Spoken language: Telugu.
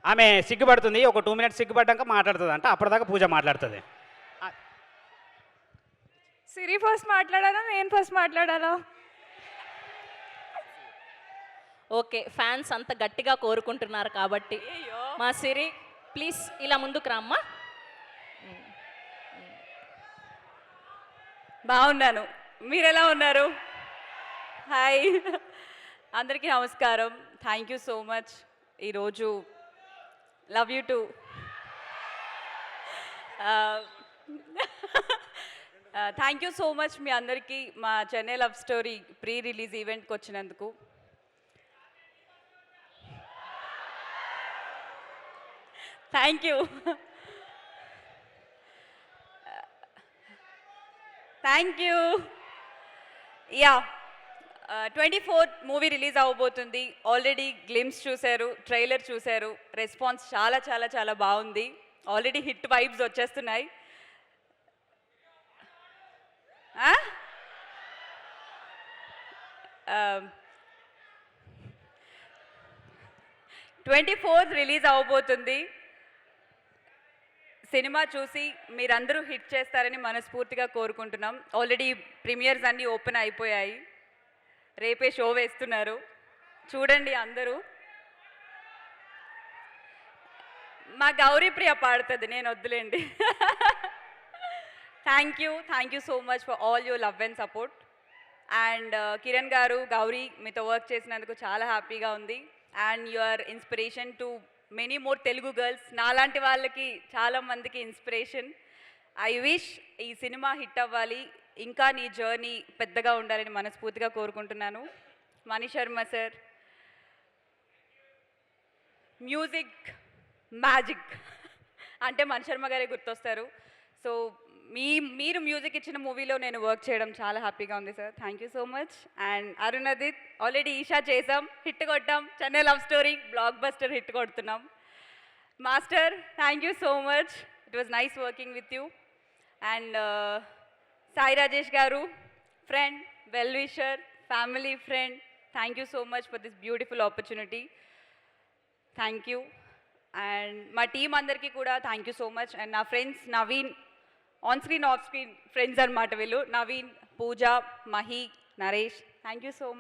ఆమె సిగ్గుపడుతుంది. ఒక 2 మినిట్స్ సిగ్గుపడ్డాక మాట్లాడుతుంది అంట. అప్పటిదాకా పూజ మాట్లాడుతుంది. సిరి ఫస్ట్ మాట్లాడాలా, నేను ఫస్ట్ మాట్లాడాలా? ఓకే, ఫ్యాన్స్ అంత గట్టిగా కోరుకుంటున్నారు కాబట్టి మా సిరి ప్లీజ్ ఇలా ముందుకు రామ్మా. బాగున్నాను, మీరు ఎలా ఉన్నారు? హాయ్, అందరికీ నమస్కారం. Thank you so much. ఈరోజు love you too thank you so much మీ అందరికీ మా Chennai love story pre release ఈవెంట్కి వచ్చినందుకు. Thank you. Thank you. Yeah, 24th movie release అవ్వబోతుంది. ఆల్రెడీ గ్లిమ్స్ చూశారు, ట్రైలర్ చూశారు. రెస్పాన్స్ చాలా చాలా చాలా బాగుంది. ఆల్రెడీ హిట్ వైబ్స్ వచ్చేస్తున్నాయి. 24th రిలీజ్ అవ్వబోతుంది. సినిమా చూసి మీరందరూ హిట్ చేస్తారని మనస్ఫూర్తిగా కోరుకుంటున్నాం. ఆల్రెడీ ప్రీమియర్స్ అన్నీ ఓపెన్ అయిపోయాయి. రేపే షో వేస్తున్నారు, చూడండి అందరూ. మా గౌరీప్రియ పాడుతుంది, నేను వద్దులేండి. Thank you so much for all your love and support. And Kiran గారు, గౌరీ మీతో వర్క్ చేసినందుకు చాలా హ్యాపీగా ఉంది. And your inspiration to many more Telugu girls, నాలాంటి వాళ్ళకి చాలామందికి ఇన్స్పిరేషన్. ఐ విష్ ఈ సినిమా హిట్ అవ్వాలి, ఇంకా నీ జర్నీ పెద్దగా ఉండాలని మనస్ఫూర్తిగా కోరుకుంటున్నాను. Mani Sharma sir, music magic అంటే మణి శర్మ గారే గుర్తొస్తారు. సో మీరు మ్యూజిక్ ఇచ్చిన మూవీలో నేను వర్క్ చేయడం చాలా హ్యాపీగా ఉంది sir. Thank you so much. And Arunadith, already Eesha చేసాం, హిట్ కొట్టాం. Chennai love story blockbuster hit కొడుతున్నాం. Master, thank you so much, it was nice working with you. And Sai Rajesh garu, friend, well wisher, family friend, thank you so much for this beautiful opportunity. Thank you. And మా టీం అందరికీ కూడా thank you so much. And నా friends Naveen, on screen off screen friends అనమాట వీళ్ళు. Naveen, Pooja, Mahi, Naresh, thank you so much.